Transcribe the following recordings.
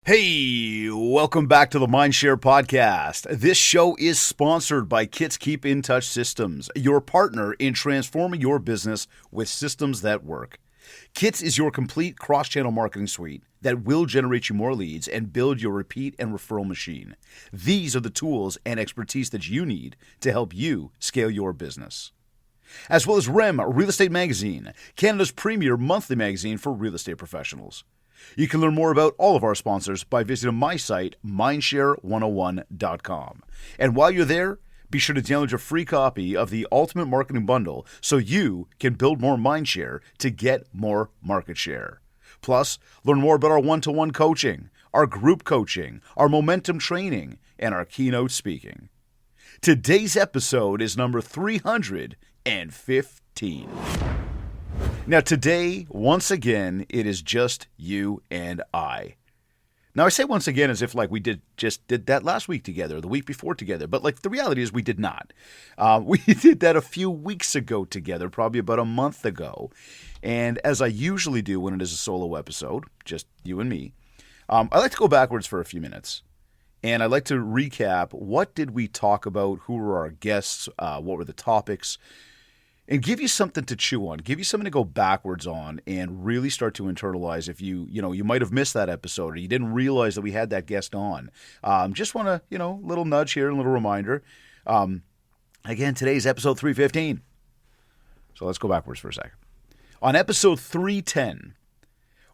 Hey, welcome back to the Mindshare Podcast. This show is sponsored by Kit's Keep in Touch Systems, your partner in transforming your business with systems that work. Kits is your complete cross-channel marketing suite that will generate you more leads and build your repeat and referral machine. These are the tools and expertise that you need to help you scale your business. As well as REM Real Estate Magazine, Canada's premier monthly magazine for real estate professionals. You can learn more about all of our sponsors by visiting my site, mindshare101.com. And while you're there, be sure to download your free copy of the Ultimate Marketing Bundle so you can build more mindshare to get more market share. Plus, learn more about our one-to-one coaching, our group coaching, our momentum training, and our keynote speaking. Today's episode is number 315. Now today, once again, it is just you and I. Now I say once again as if like we did that last week together, the week before together, but like the reality is we did not. We did that a few weeks ago together, probably about a month ago. And as I usually do when it is a solo episode, just you and me, I like to go backwards for a few minutes. And I'd like to recap, what did we talk about, who were our guests, what were the topics, and give you something to chew on, give you something to go backwards on and really start to internalize if you might have missed that episode or you didn't realize that we had that guest on. Just want to, little nudge here, a little reminder. Again, today's episode 315. So let's go backwards for a second. On episode 310,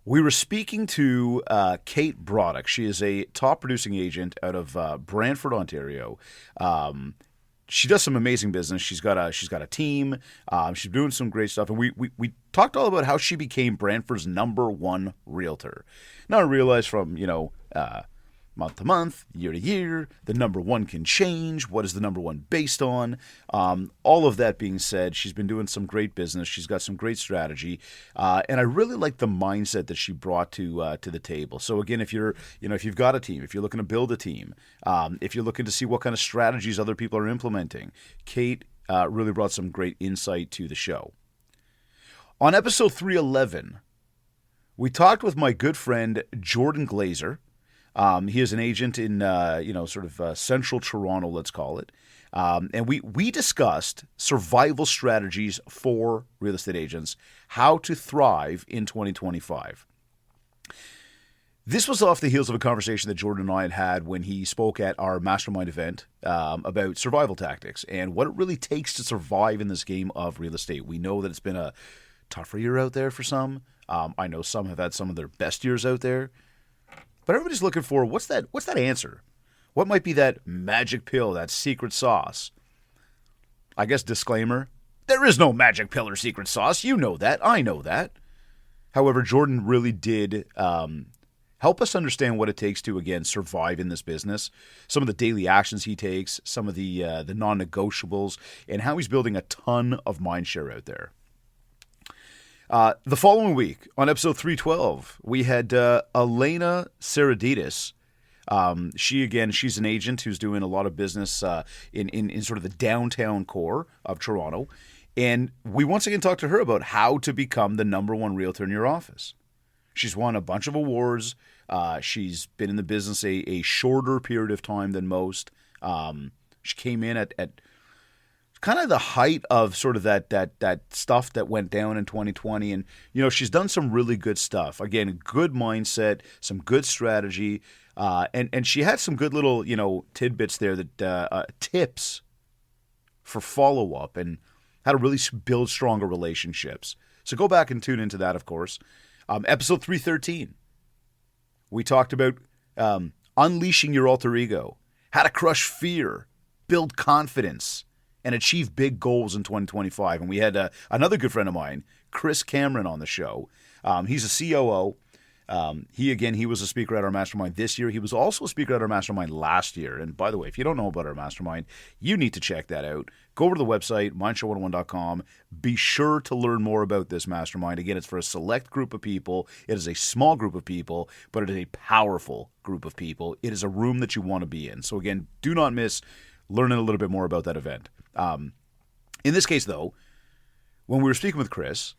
we were speaking to Kate Broddick. She is a top producing agent out of Brantford, Ontario. She does some amazing business. She's got a team. She's doing some great stuff. And we talked all about how she became Brantford's #1 realtor. Now I realize from, month to month, year to year, the #1 can change. What is the #1 based on? All of that being said, she's been doing some great business. She's got some great strategy. And I really like the mindset that she brought to the table. So again, if you've got a team, if you're looking to build a team, if you're looking to see what kind of strategies other people are implementing, Kate really brought some great insight to the show. On episode 311, we talked with my good friend Jordan Glazer. He is an agent in, central Toronto, let's call it. And we discussed survival strategies for real estate agents, how to thrive in 2025. This was off the heels of a conversation that Jordan and I had when he spoke at our mastermind event about survival tactics and what it really takes to survive in this game of real estate. We know that it's been a tougher year out there for some. I know some have had some of their best years out there. But everybody's looking for, what's that answer? What might be that magic pill, that secret sauce? I guess disclaimer, there is no magic pill or secret sauce. You know that. I know that. However, Jordan really did help us understand what it takes to, again, survive in this business. Some of the daily actions he takes, some of the non-negotiables, and how he's building a ton of mindshare out there. The following week, on episode 312, we had Elena Saradidis. She's an agent who's doing a lot of business in sort of the downtown core of Toronto. And we once again talked to her about how to become the #1 realtor in your office. She's won a bunch of awards. She's been in the business a shorter period of time than most. She came in at kind of the height of sort of that stuff that went down in 2020. And, she's done some really good stuff. Again, good mindset, some good strategy. And she had some good little, tidbits there that tips for follow-up and how to really build stronger relationships. So go back and tune into that, of course. Episode 313, we talked about unleashing your alter ego, how to crush fear, build confidence, and achieve big goals in 2025. And we had another good friend of mine, Chris Cameron, on the show. He's a COO. He was a speaker at our mastermind this year. He was also a speaker at our mastermind last year. And by the way, if you don't know about our mastermind, you need to check that out. Go over to the website, mindshare101.com. Be sure to learn more about this mastermind. Again, it's for a select group of people. It is a small group of people, but it is a powerful group of people. It is a room that you want to be in. So again, do not miss learning a little bit more about that event. In this case, though, when we were speaking with Chris,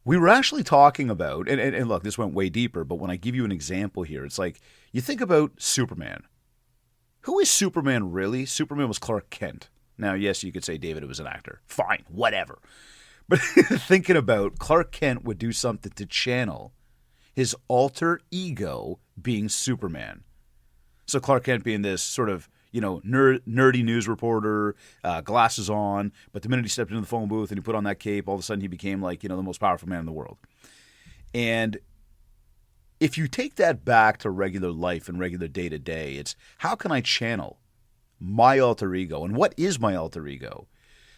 We were actually talking about, and look, this went way deeper, but when I give you an example here, it's like you think about Superman. Who is Superman really? Superman was Clark Kent. Now, yes, you could say David was an actor. Fine, whatever. But thinking about Clark Kent would do something to channel his alter ego being Superman. So Clark Kent being this sort of, nerdy news reporter, glasses on, but the minute he stepped into the phone booth and he put on that cape, all of a sudden he became like, the most powerful man in the world. And if you take that back to regular life and regular day-to-day, it's how can I channel my alter ego? And what is my alter ego?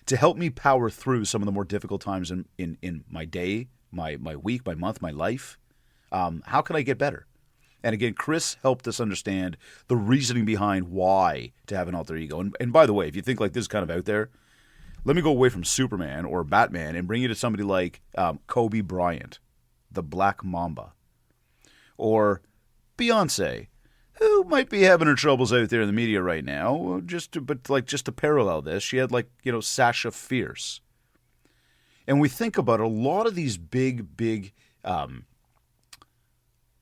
To help me power through some of the more difficult times in my day, my week, my month, my life. How can I get better? And again, Chris helped us understand the reasoning behind why to have an alter ego. And by the way, if you think like this is kind of out there, let me go away from Superman or Batman and bring you to somebody like Kobe Bryant, the Black Mamba, or Beyonce, who might be having her troubles out there in the media right now. Just to parallel this, she had Sasha Fierce. And we think about a lot of these big,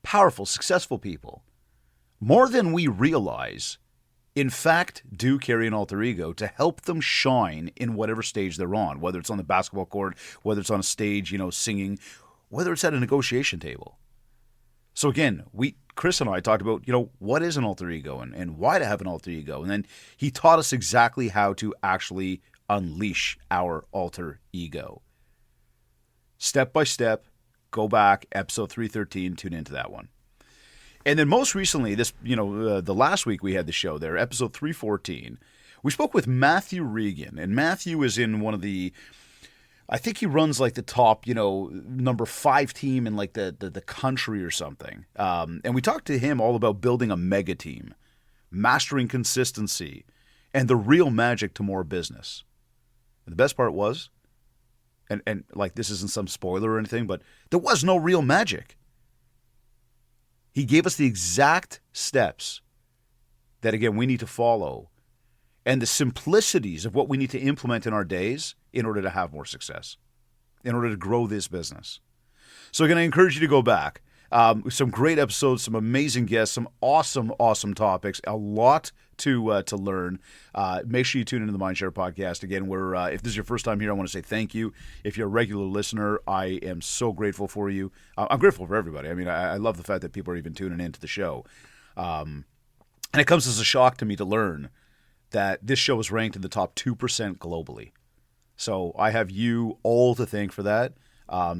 powerful, successful people, more than we realize, in fact, do carry an alter ego to help them shine in whatever stage they're on, whether it's on the basketball court, whether it's on a stage, singing, whether it's at a negotiation table. So again, Chris and I talked about, what is an alter ego and why to have an alter ego. And then he taught us exactly how to actually unleash our alter ego. Step by step, go back, episode 313, tune into that one. And then most recently, the last week we had the show there, episode 314, we spoke with Matthew Regan. And Matthew is in one of the, I think he runs like the top, number 5 team in like the country or something. And we talked to him all about building a mega team, mastering consistency, and the real magic to more business. And the best part was, and like this isn't some spoiler or anything, but there was no real magic. He gave us the exact steps that, again, we need to follow and the simplicities of what we need to implement in our days in order to have more success, in order to grow this business. So again, I encourage you to go back. Some great episodes, some amazing guests, some awesome topics, a lot to learn. Make sure you tune into the Mindshare podcast. Again, if this is your first time here, I want to say thank you. If you're a regular listener, I am so grateful for you. I'm grateful for everybody. I mean, I love the fact that people are even tuning into the show. And it comes as a shock to me to learn that this show is ranked in the top 2% globally. So I have you all to thank for that.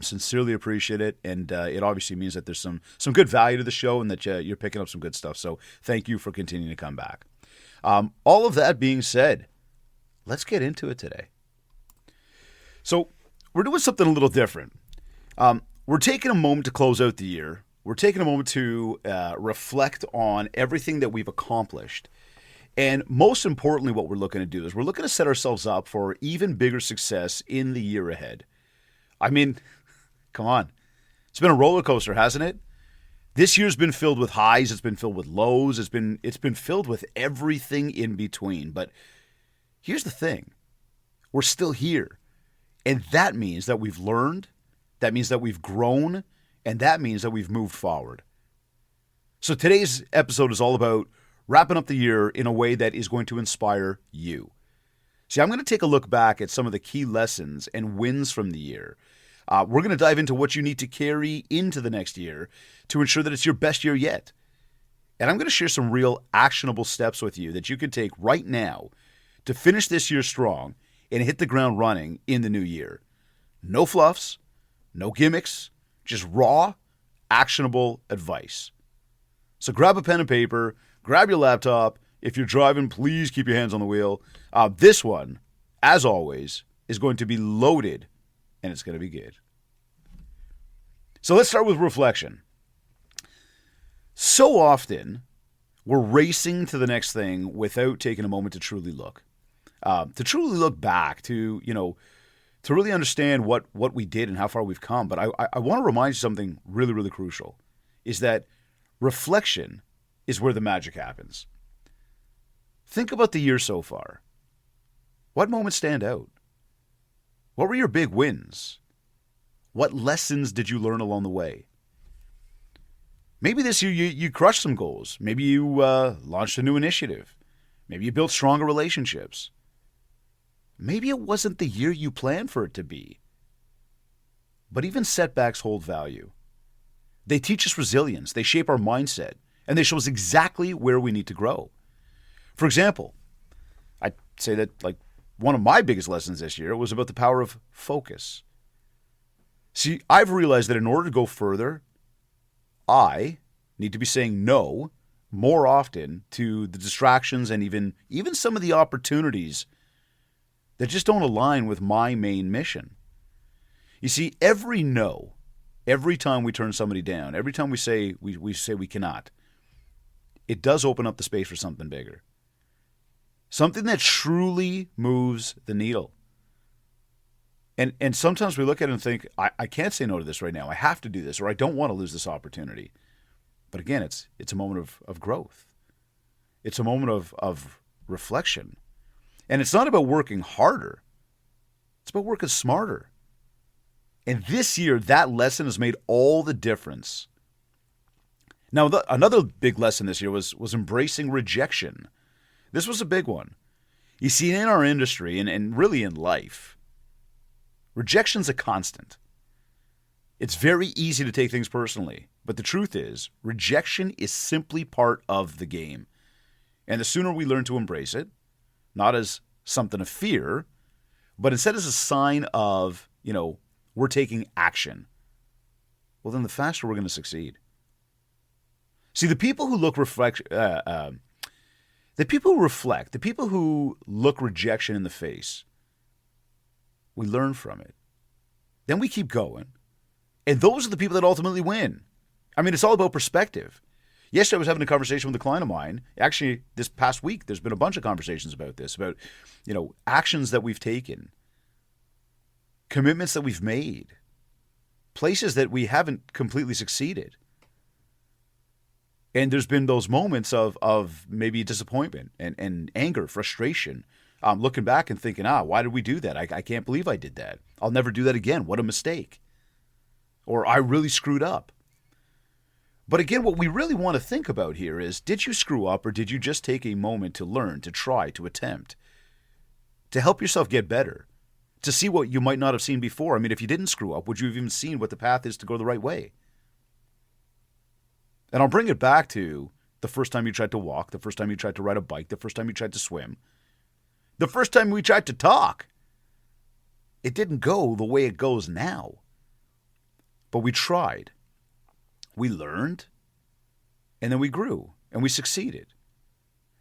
Sincerely appreciate it, and it obviously means that there's some good value to the show and that you're picking up some good stuff. So thank you for continuing to come back. All of that being said, let's get into it today. So we're doing something a little different. We're taking a moment to close out the year. We're taking a moment to reflect on everything that we've accomplished. And most importantly, what we're looking to do is we're looking to set ourselves up for even bigger success in the year ahead. I mean, come on. It's been a roller coaster, hasn't it? This year's been filled with highs. It's been filled with lows. It's been filled with everything in between. But here's the thing. We're still here. And that means that we've learned. That means that we've grown. And that means that we've moved forward. So today's episode is all about wrapping up the year in a way that is going to inspire you. See, I'm going to take a look back at some of the key lessons and wins from the year. We're going to dive into what you need to carry into the next year to ensure that it's your best year yet. And I'm going to share some real actionable steps with you that you can take right now to finish this year strong and hit the ground running in the new year. No fluffs, no gimmicks, just raw, actionable advice. So grab a pen and paper, grab your laptop. If you're driving, please keep your hands on the wheel. This one, as always, is going to be loaded, and it's going to be good. So let's start with reflection. So often, we're racing to the next thing without taking a moment to truly look. To truly look back, to really understand what we did and how far we've come. But I want to remind you something really, really crucial, is that reflection is where the magic happens. Think about the year so far. What moments stand out? What were your big wins? What lessons did you learn along the way? Maybe this year you crushed some goals. Maybe you launched a new initiative. Maybe you built stronger relationships. Maybe it wasn't the year you planned for it to be. But even setbacks hold value. They teach us resilience, they shape our mindset, and they show us exactly where we need to grow. For example, I'd say that like one of my biggest lessons this year was about the power of focus. See, I've realized that in order to go further, I need to be saying no more often to the distractions and even some of the opportunities that just don't align with my main mission. You see, every no, every time we turn somebody down, every time we say we cannot, it does open up the space for something bigger. Something that truly moves the needle. And sometimes we look at it and think, I can't say no to this right now. I have to do this, or I don't want to lose this opportunity. But again, it's a moment of growth. It's a moment of reflection. And it's not about working harder. It's about working smarter. And this year, that lesson has made all the difference. Now, another big lesson this year was embracing rejection. This was a big one. You see, in our industry and really in life, rejection's a constant. It's very easy to take things personally, but the truth is, rejection is simply part of the game. And the sooner we learn to embrace it, not as something to fear, but instead as a sign of, we're taking action, well, then the faster we're going to succeed. See, the people who look the people who look rejection in the face, we learn from it. Then we keep going. And those are the people that ultimately win. I mean, it's all about perspective. Yesterday I was having a conversation with a client of mine. Actually, this past week, there's been a bunch of conversations about this, about, actions that we've taken, commitments that we've made, places that we haven't completely succeeded. And there's been those moments of maybe disappointment and anger, frustration, looking back and thinking, why did we do that? I can't believe I did that. I'll never do that again. What a mistake. Or I really screwed up. But again, what we really want to think about here is, did you screw up, or did you just take a moment to learn, to try, to attempt, to help yourself get better, to see what you might not have seen before? I mean, if you didn't screw up, would you have even seen what the path is to go the right way? And I'll bring it back to the first time you tried to walk, the first time you tried to ride a bike, the first time you tried to swim, the first time we tried to talk. It didn't go the way it goes now. But we tried. We learned. And then we grew. And we succeeded.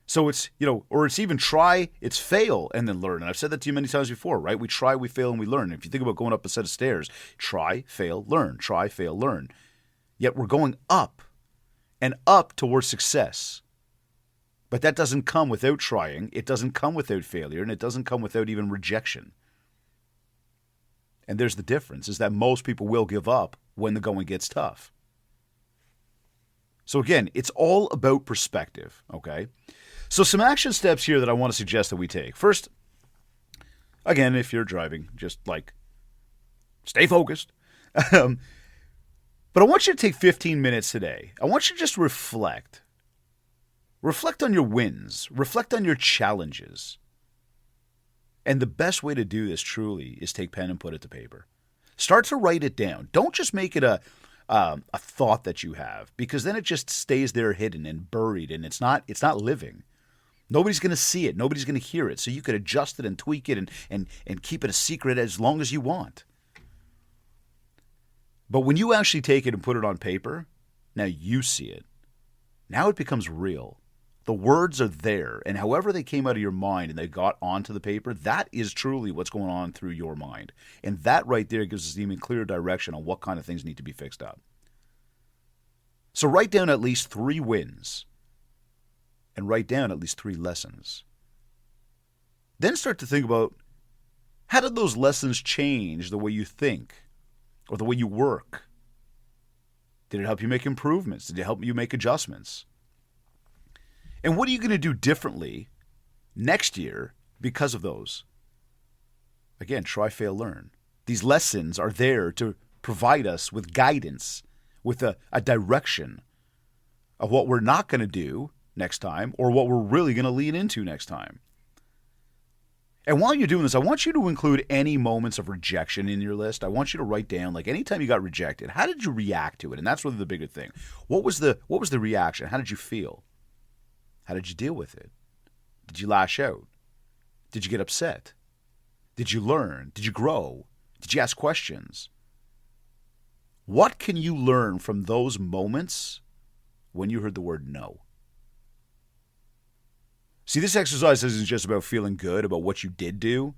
So it's, or it's even try, it's fail, and then learn. And I've said that to you many times before, right? We try, we fail, and we learn. If you think about going up a set of stairs, try, fail, learn. Try, fail, learn. Yet we're going up. And up towards success. But that doesn't come without trying. It doesn't come without failure. And it doesn't come without even rejection. And there's the difference, is that most people will give up when the going gets tough. So again, it's all about perspective, okay? So some action steps here that I want to suggest that we take. First, again, if you're driving, just stay focused. But I want you to take 15 minutes today. I want you to just reflect. Reflect on your wins. Reflect on your challenges. And the best way to do this truly is take pen and put it to paper. Start to write it down. Don't just make it a thought that you have, because then it just stays there hidden and buried, and it's not living. Nobody's going to see it. Nobody's going to hear it. So you could adjust it and tweak it and keep it a secret as long as you want. But when you actually take it and put it on paper, now you see it. Now it becomes real. The words are there, and however they came out of your mind and they got onto the paper, that is truly what's going on through your mind. And that right there gives us even clearer direction on what kind of things need to be fixed up. So write down at least 3 wins, and write down at least 3 lessons. Then start to think about, how did those lessons change the way you think or the way you work? Did it help you make improvements? Did it help you make adjustments? And what are you going to do differently next year because of those? Again, try, fail, learn. These lessons are there to provide us with guidance, with a direction of what we're not going to do next time or what we're really going to lean into next time. And while you're doing this, I want you to include any moments of rejection in your list. I want you to write down, like, anytime you got rejected, how did you react to it? And that's really the bigger thing. What was the reaction? How did you feel? How did you deal with it? Did you lash out? Did you get upset? Did you learn? Did you grow? Did you ask questions? What can you learn from those moments when you heard the word no? See, this exercise isn't just about feeling good about what you did do.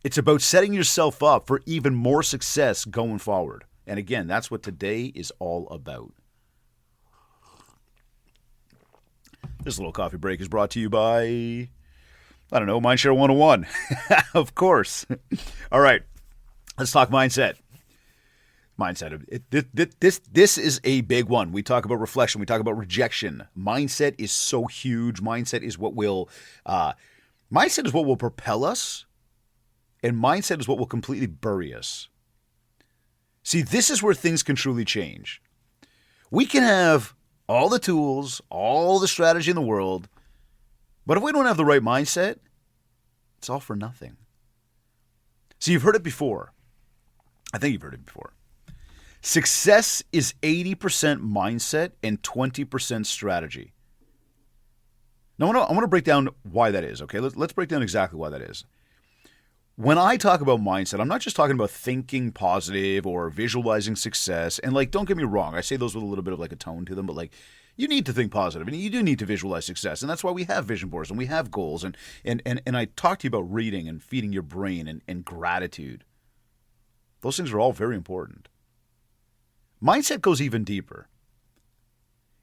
It's about setting yourself up for even more success going forward. And again, that's what today is all about. This little coffee break is brought to you by, I don't know, Mindshare 101. Of course. All right, let's talk mindset. Mindset. This is a big one. We talk about reflection. We talk about rejection. Mindset is so huge. Mindset is what will propel us, and mindset is what will completely bury us. See, this is where things can truly change. We can have all the tools, all the strategy in the world, but if we don't have the right mindset, it's all for nothing. See, you've heard it before. I think you've heard it before. Success is 80% mindset and 20% strategy. Now, I want to break down why that is, okay? Let's break down exactly why that is. When I talk about mindset, I'm not just talking about thinking positive or visualizing success. And, like, don't get me wrong. I say those with a little bit of, like, a tone to them. But, like, you need to think positive. And you do need to visualize success. And that's why we have vision boards and we have goals. And I talk to you about reading and feeding your brain and gratitude. Those things are all very important. Mindset goes even deeper.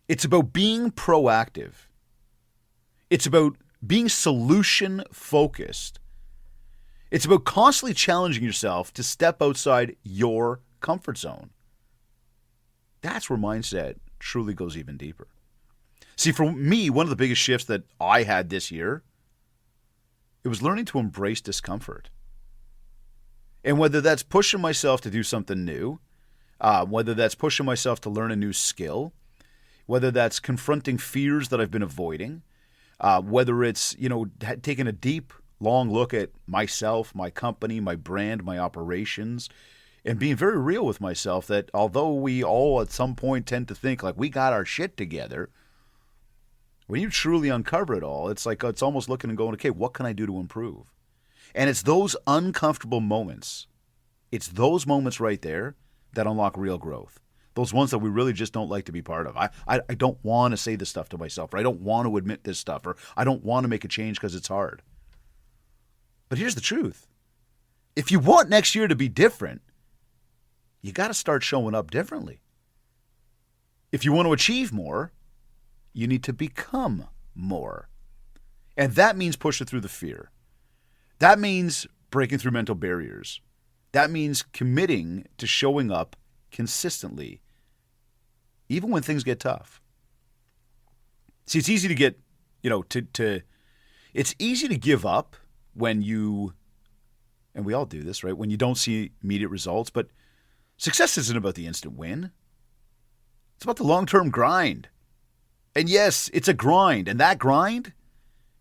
It's about being proactive. It's about being solution-focused. It's about constantly challenging yourself to step outside your comfort zone. That's where mindset truly goes even deeper. See, for me, one of the biggest shifts that I had this year, it was learning to embrace discomfort. And whether that's pushing myself to do something new, whether that's pushing myself to learn a new skill, whether that's confronting fears that I've been avoiding, whether it's, taking a deep, long look at myself, my company, my brand, my operations, and being very real with myself that although we all at some point tend to think like we got our shit together, when you truly uncover it all, it's like it's almost looking and going, okay, what can I do to improve? And it's those uncomfortable moments. It's those moments right there that unlock real growth. Those ones that we really just don't like to be part of. I don't want to say this stuff to myself, or I don't want to admit this stuff, or I don't want to make a change because it's hard. But here's the truth. If you want next year to be different, you got to start showing up differently. If you want to achieve more, you need to become more. And that means pushing through the fear. That means breaking through mental barriers. That means committing to showing up consistently, even when things get tough. See, it's easy to get, it's easy to give up when you, and we all do this, right? When you don't see immediate results, but success isn't about the instant win. It's about the long-term grind. And yes, it's a grind, and that grind,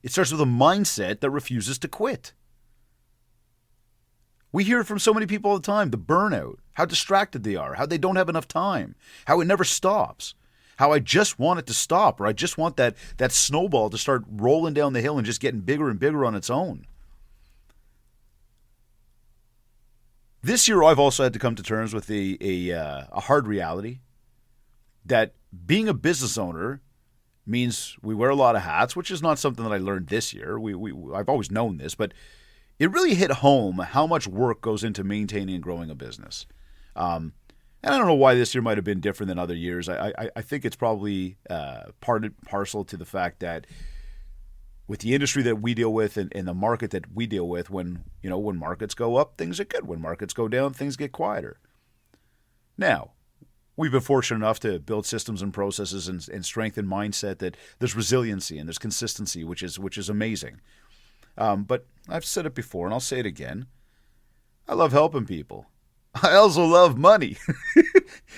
it starts with a mindset that refuses to quit. We hear it from so many people all the time, the burnout, how distracted they are, how they don't have enough time, how it never stops, how I just want it to stop, or I just want that snowball to start rolling down the hill and just getting bigger and bigger on its own. This year, I've also had to come to terms with a hard reality that being a business owner means we wear a lot of hats, which is not something that I learned this year. I've always known this, but it really hit home how much work goes into maintaining and growing a business. And I don't know why this year might have been different than other years. I think it's probably part and parcel to the fact that with the industry that we deal with and the market that we deal with, when markets go up, things are good. When markets go down, things get quieter. Now, we've been fortunate enough to build systems and processes and strengthen mindset that there's resiliency and there's consistency, which is amazing. But I've said it before, and I'll say it again. I love helping people. I also love money.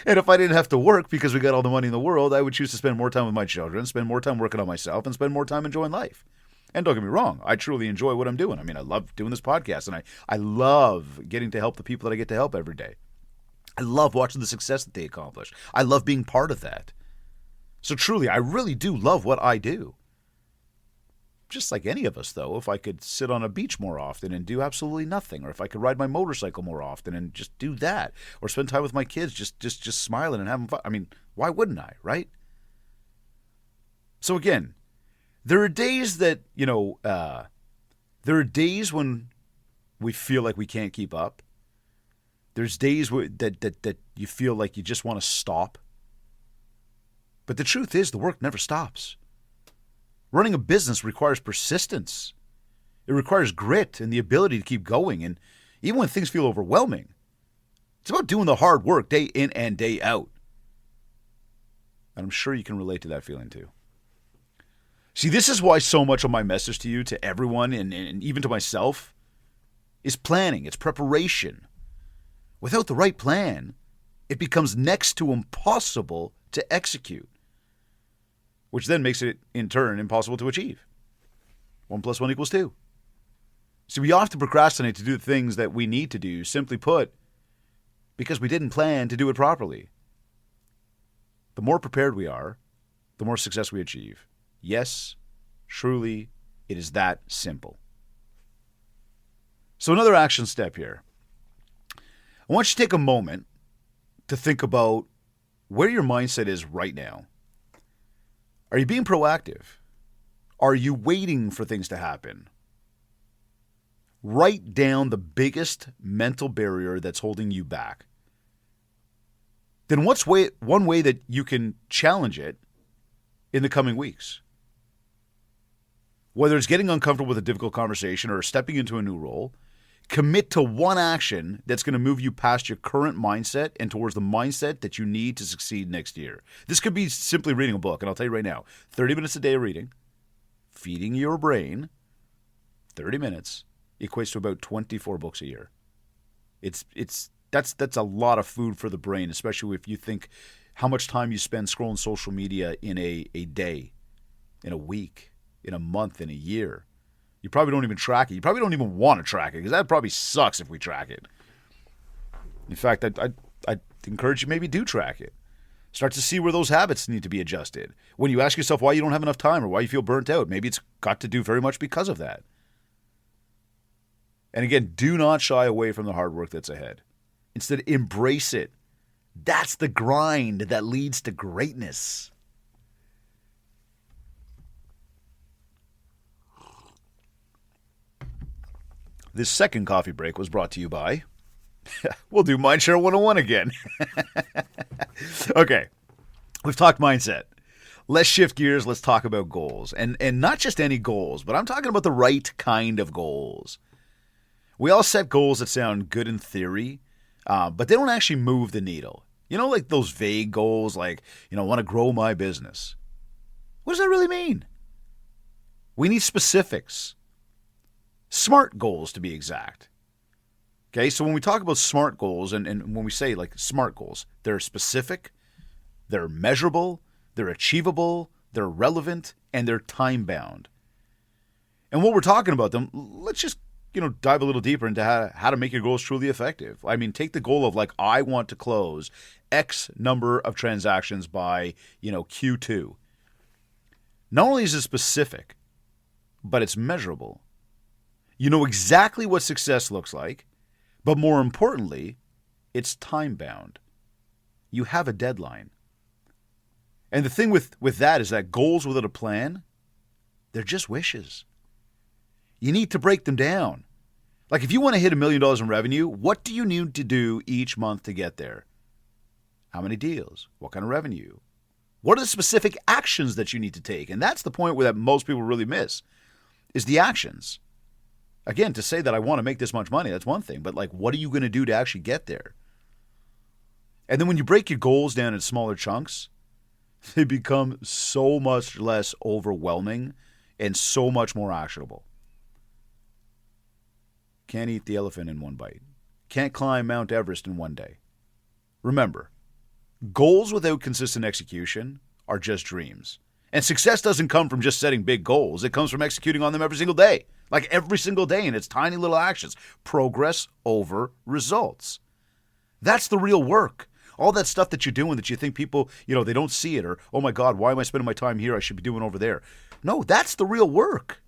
And if I didn't have to work because we got all the money in the world, I would choose to spend more time with my children, spend more time working on myself, and spend more time enjoying life. And don't get me wrong, I truly enjoy what I'm doing. I mean, I love doing this podcast, and I love getting to help the people that I get to help every day. I love watching the success that they accomplish. I love being part of that. So truly, I really do love what I do. Just like any of us, though, if I could sit on a beach more often and do absolutely nothing, or if I could ride my motorcycle more often and just do that, or spend time with my kids just smiling and having fun. I mean, why wouldn't I, right? So again, there are days that, there are days when we feel like we can't keep up. There's days that you feel like you just want to stop. But the truth is, the work never stops. Running a business requires persistence. It requires grit and the ability to keep going. And even when things feel overwhelming, it's about doing the hard work day in and day out. And I'm sure you can relate to that feeling too. See, this is why so much of my message to you, to everyone, and even to myself, is planning. It's preparation. Without the right plan, it becomes next to impossible to execute, which then makes it, in turn, impossible to achieve. 1 + 1 = 2. See, we often procrastinate to do the things that we need to do, simply put, because we didn't plan to do it properly. The more prepared we are, the more success we achieve. Yes, truly, it is that simple. So another action step here. I want you to take a moment to think about where your mindset is right now. Are you being proactive? Are you waiting for things to happen? Write down the biggest mental barrier that's holding you back. Then what's one way that you can challenge it in the coming weeks? Whether it's getting uncomfortable with a difficult conversation or stepping into a new role, commit to one action that's going to move you past your current mindset and towards the mindset that you need to succeed next year. This could be simply reading a book, and I'll tell you right now, 30 minutes a day of reading, feeding your brain, 30 minutes, equates to about 24 books a year. That's a lot of food for the brain, especially if you think how much time you spend scrolling social media in a day, in a week, in a month, in a year. You probably don't even track it. You probably don't even want to track it because that probably sucks if we track it. In fact, I'd encourage you maybe do track it. Start to see where those habits need to be adjusted. When you ask yourself why you don't have enough time or why you feel burnt out, maybe it's got to do very much because of that. And again, do not shy away from the hard work that's ahead. Instead, embrace it. That's the grind that leads to greatness. This second coffee break was brought to you by... We'll do Mindshare 101 again. Okay, we've talked mindset. Let's shift gears. Let's talk about goals. And not just any goals, but I'm talking about the right kind of goals. We all set goals that sound good in theory, but they don't actually move the needle. You know, like those vague goals like, I want to grow my business. What does that really mean? We need specifics. SMART goals, to be exact. Okay, so when we talk about SMART goals, and when we say like SMART goals, they're specific, they're measurable, they're achievable, they're relevant, and they're time-bound. And what we're talking about them, let's just, dive a little deeper into how to make your goals truly effective. I mean, take the goal of like, I want to close X number of transactions by, Q2. Not only is it specific, but it's measurable. You know exactly what success looks like, but more importantly, it's time-bound. You have a deadline. And the thing with that is that goals without a plan, they're just wishes. You need to break them down. Like if you want to hit $1 million in revenue, what do you need to do each month to get there? How many deals? What kind of revenue? What are the specific actions that you need to take? And that's the point where that most people really miss, is the actions. Again, to say that I want to make this much money, that's one thing. But like, what are you going to do to actually get there? And then when you break your goals down in smaller chunks, they become so much less overwhelming and so much more actionable. Can't eat the elephant in one bite. can't climb Mount Everest in one day. Remember, goals without consistent execution are just dreams. And success doesn't come from just setting big goals. It comes from executing on them every single day. Like every single day, and it's tiny little actions. Progress over results. That's the real work. All that stuff that you're doing that you think people, they don't see it, or, oh my God, why am I spending my time here? I should be doing over there. No, that's the real work.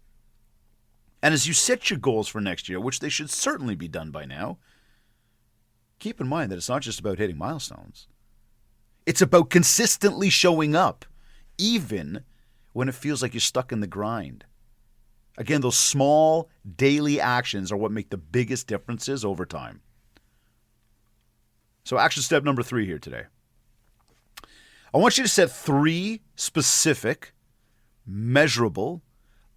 And as you set your goals for next year, which they should certainly be done by now, keep in mind that it's not just about hitting milestones. It's about consistently showing up, even when it feels like you're stuck in the grind. Again, those small daily actions are what make the biggest differences over time. So action step number 3 here today. I want you to set 3 specific, measurable,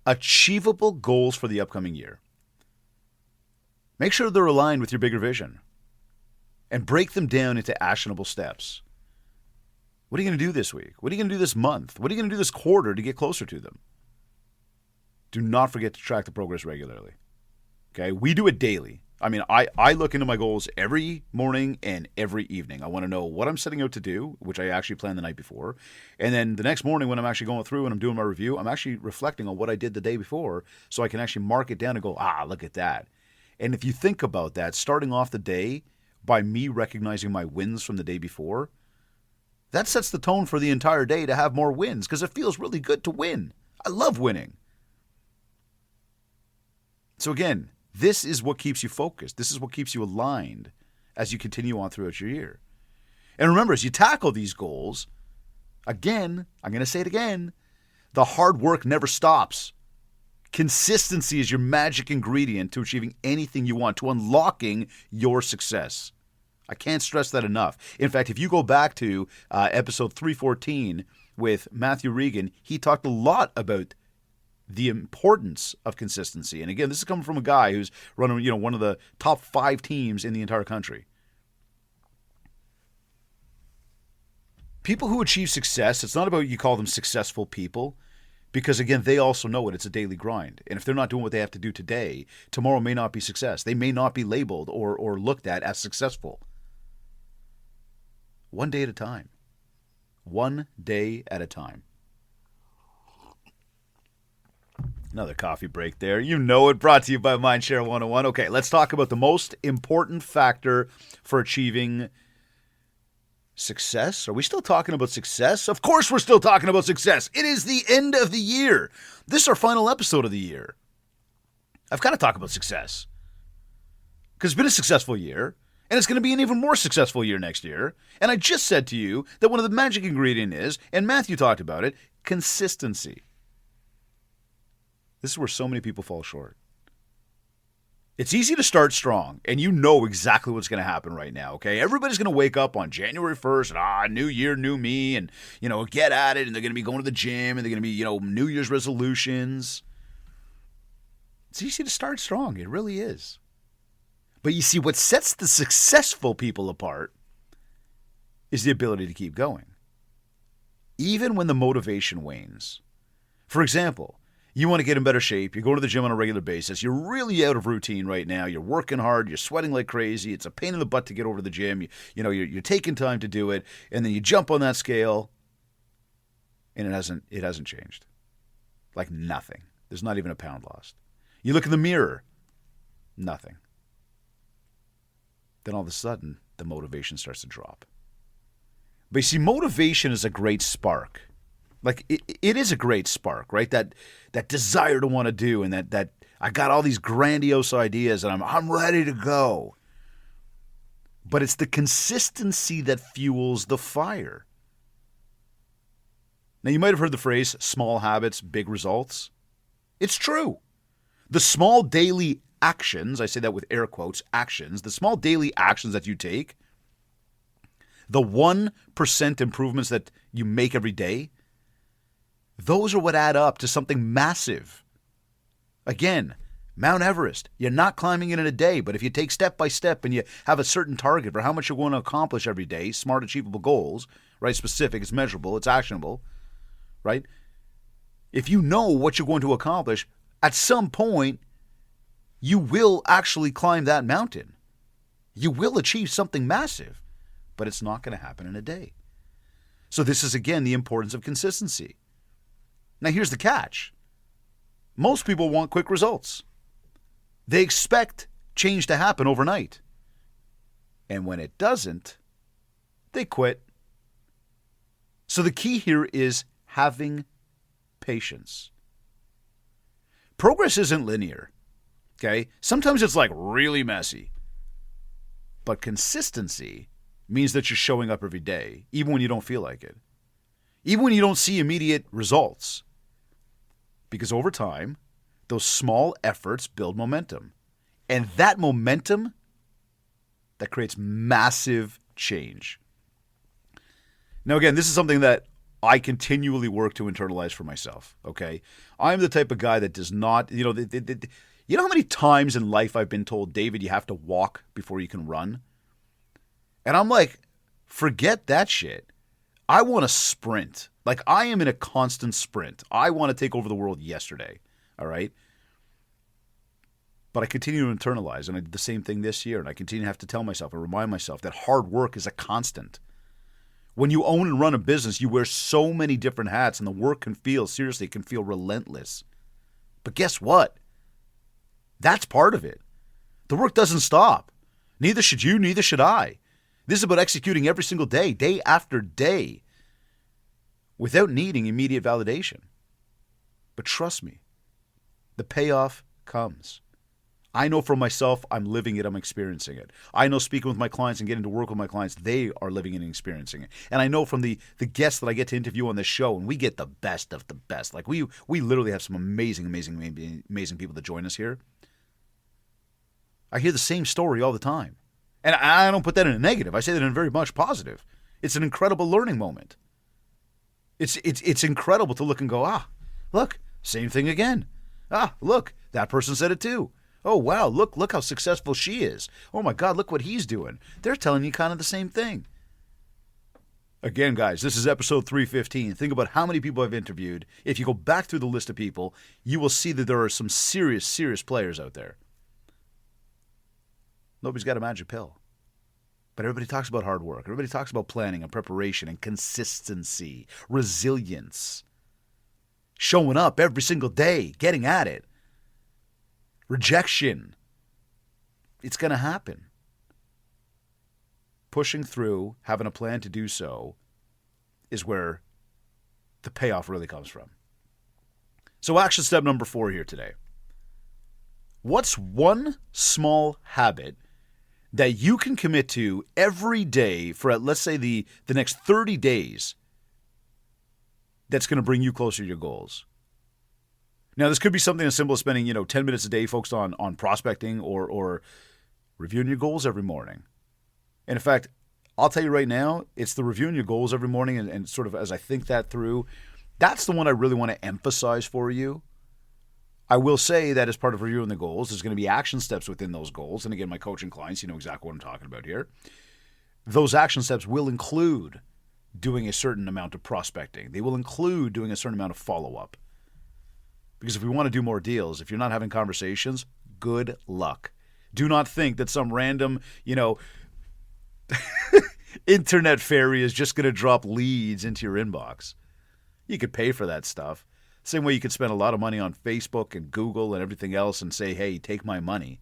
achievable goals for the upcoming year. Make sure they're aligned with your bigger vision and break them down into actionable steps. What are you going to do this week? What are you going to do this month? What are you going to do this quarter to get closer to them? Do not forget to track the progress regularly. Okay? We do it daily. I mean, I look into my goals every morning and every evening. I want to know what I'm setting out to do, which I actually planned the night before. And then the next morning when I'm actually going through and I'm doing my review, I'm actually reflecting on what I did the day before so I can actually mark it down and go, look at that. And if you think about that, starting off the day by me recognizing my wins from the day before, that sets the tone for the entire day to have more wins because it feels really good to win. I love winning. So again, this is what keeps you focused. This is what keeps you aligned as you continue on throughout your year. And remember, as you tackle these goals, again, I'm going to say it again, the hard work never stops. Consistency is your magic ingredient to achieving anything you want, to unlocking your success. I can't stress that enough. In fact, if you go back to episode 314 with Matthew Regan, he talked a lot about the importance of consistency. And again, this is coming from a guy who's running, one of the top 5 teams in the entire country. People who achieve success, it's not about you call them successful people, because again, they also know it. It's a daily grind. And if they're not doing what they have to do today, tomorrow may not be success. They may not be labeled or looked at as successful. One day at a time. One day at a time. Another coffee break there. You know it. Brought to you by Mindshare 101. Okay, let's talk about the most important factor for achieving success. Are we still talking about success? Of course we're still talking about success. It is the end of the year. This is our final episode of the year. I've got to talk about success. Because it's been a successful year, and it's going to be an even more successful year next year. And I just said to you that one of the magic ingredients is, and Matthew talked about it, consistency. This is where so many people fall short. It's easy to start strong, and you know exactly what's going to happen right now, okay? Everybody's going to wake up on January 1st, and new year, new me, and, get at it, and they're going to be going to the gym, and they're going to be, New Year's resolutions. It's easy to start strong. It really is. But you see, what sets the successful people apart is the ability to keep going, even when the motivation wanes. For example, you want to get in better shape. You're going to the gym on a regular basis. You're really out of routine right now. You're working hard. You're sweating like crazy. It's a pain in the butt to get over to the gym. You're taking time to do it, and then you jump on that scale, and it hasn't changed. Like nothing. There's not even a pound lost. You look in the mirror, nothing. Then all of a sudden, the motivation starts to drop. But you see, motivation is a great spark. Like, it is a great spark, right? That desire to want to do, and that I got all these grandiose ideas, and I'm ready to go. But it's the consistency that fuels the fire. Now, you might have heard the phrase, small habits, big results. It's true. The small daily actions, I say that with air quotes, actions, the small daily actions that you take, the 1% improvements that you make every day, those are what add up to something massive. Again, Mount Everest, you're not climbing it in a day, but if you take step by step and you have a certain target for how much you're going to accomplish every day, smart, achievable goals, right? Specific, it's measurable, it's actionable, right? If you know what you're going to accomplish, at some point, you will actually climb that mountain. You will achieve something massive, but it's not going to happen in a day. So this is, again, the importance of consistency. Now, here's the catch. Most people want quick results. They expect change to happen overnight. And when it doesn't, they quit. So the key here is having patience. Progress isn't linear, okay? Sometimes it's like really messy. But consistency means that you're showing up every day, even when you don't feel like it. Even when you don't see immediate results. Because over time, those small efforts build momentum. And that momentum, that creates massive change. Now, again, this is something that I continually work to internalize for myself, okay? I'm the type of guy that does not, you know how many times in life I've been told, David, you have to walk before you can run? And I'm like, forget that shit. I want to sprint. Like, I am in a constant sprint. I want to take over the world yesterday, all right? But I continue to internalize, and I did the same thing this year, and I continue to have to tell myself and remind myself that hard work is a constant. When you own and run a business, you wear so many different hats, and the work can feel, seriously, it can feel relentless. But guess what? That's part of it. The work doesn't stop. Neither should you, neither should I. This is about executing every single day, day after day, without needing immediate validation. But trust me, the payoff comes. I know for myself, I'm living it, I'm experiencing it. I know speaking with my clients and getting to work with my clients, they are living it and experiencing it. And I know from the guests that I get to interview on this show, and we get the best of the best. Like we literally have some amazing people that join us here. I hear the same story all the time. And I don't put that in a negative. I say that in a very much positive. It's an incredible learning moment. It's incredible to look and go, look, same thing again. Look, that person said it too. Oh, wow, look how successful she is. Oh, my God, look what he's doing. They're telling you kind of the same thing. Again, guys, this is episode 315. Think about how many people I've interviewed. If you go back through the list of people, you will see that there are some serious, serious players out there. Nobody's got a magic pill. But everybody talks about hard work. Everybody talks about planning and preparation and consistency, resilience, showing up every single day, getting at it. Rejection. It's going to happen. Pushing through, having a plan to do so, is where the payoff really comes from. So action step number 4 here today. What's one small habit that you can commit to every day for, let's say, the next 30 days that's going to bring you closer to your goals? Now, this could be something as simple as spending, 10 minutes a day focused on prospecting or reviewing your goals every morning. And in fact, I'll tell you right now, it's the reviewing your goals every morning and sort of as I think that through, that's the one I really want to emphasize for you. I will say that as part of reviewing the goals, there's going to be action steps within those goals. And again, my coaching clients, you know exactly what I'm talking about here. Those action steps will include doing a certain amount of prospecting. They will include doing a certain amount of follow-up. Because if we want to do more deals, if you're not having conversations, good luck. Do not think that some random, internet fairy is just going to drop leads into your inbox. You could pay for that stuff. Same way you could spend a lot of money on Facebook and Google and everything else and say, hey, take my money.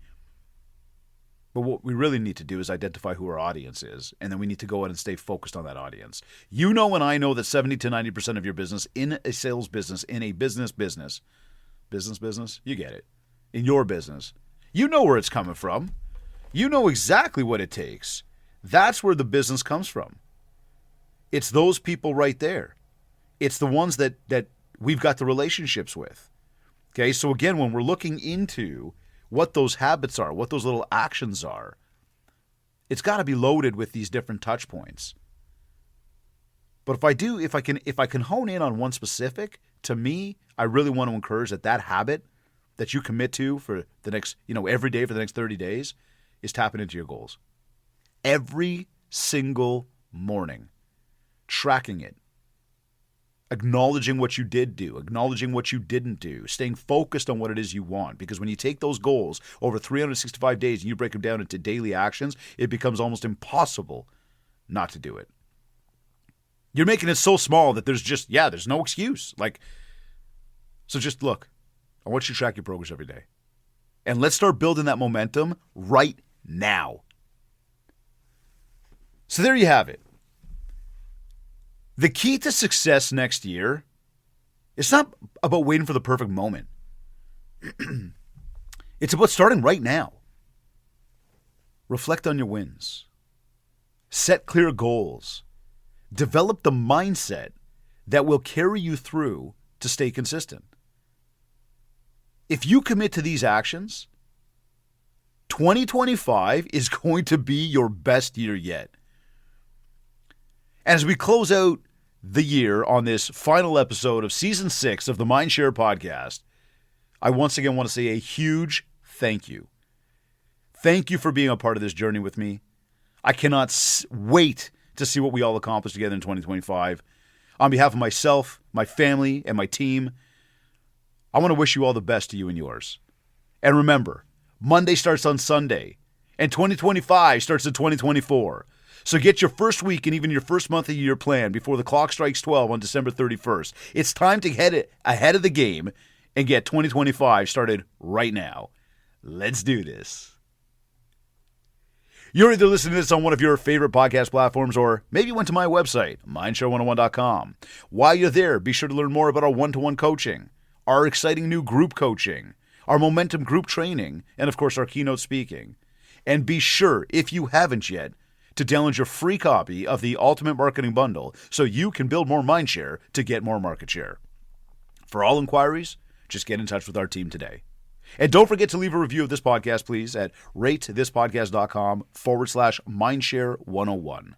But what we really need to do is identify who our audience is, and then we need to go in and stay focused on that audience. You know and I know that 70 to 90% of your business in a sales business, in a business, you get it, in your business, you know where it's coming from. You know exactly what it takes. That's where the business comes from. It's those people right there. It's the ones that we've got the relationships with. Okay, so again, when we're looking into what those habits are, what those little actions are, it's got to be loaded with these different touch points. But if I can hone in on one specific, to me, I really want to encourage that habit that you commit to for the next, every day for the next 30 days is tapping into your goals. Every single morning, tracking it. acknowledging what you did do, acknowledging what you didn't do, staying focused on what it is you want. Because when you take those goals over 365 days and you break them down into daily actions, it becomes almost impossible not to do it. You're making it so small that there's no excuse. So just look, I want you to track your progress every day. And let's start building that momentum right now. So there you have it. The key to success next year, it's not about waiting for the perfect moment. It's about starting right now. Reflect on your wins. Set clear goals. Develop the mindset that will carry you through to stay consistent. If you commit to these actions, 2025 is going to be your best year yet. And as we close out the year on this final episode of Season 6 of the Mindshare Podcast, I once again want to say a huge thank you. Thank you for being a part of this journey with me. I cannot wait to see what we all accomplish together in 2025. On behalf of myself, my family, and my team, I want to wish you all the best to you and yours. And remember, Monday starts on Sunday, and 2025 starts in 2024. So get your first week and even your first month of the year planned before the clock strikes 12 on December 31st. It's time to head ahead of the game and get 2025 started right now. Let's do this. You're either listening to this on one of your favorite podcast platforms, or maybe you went to my website, mindshare101.com. While you're there, be sure to learn more about our one-to-one coaching, our exciting new group coaching, our momentum group training, and of course our keynote speaking. And be sure, if you haven't yet, to download your free copy of the Ultimate Marketing Bundle so you can build more mindshare to get more market share. For all inquiries, just get in touch with our team today. And don't forget to leave a review of this podcast, please, at ratethispodcast.com/mindshare101.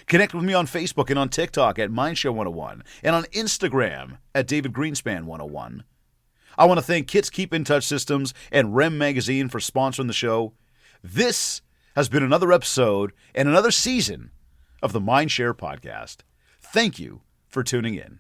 Connect with me on Facebook and on TikTok at Mindshare101 and on Instagram at DavidGreenspan101. I want to thank Kits Keep in Touch Systems and REM Magazine for sponsoring the show. This has been another episode and another season of the Mindshare Podcast. Thank you for tuning in.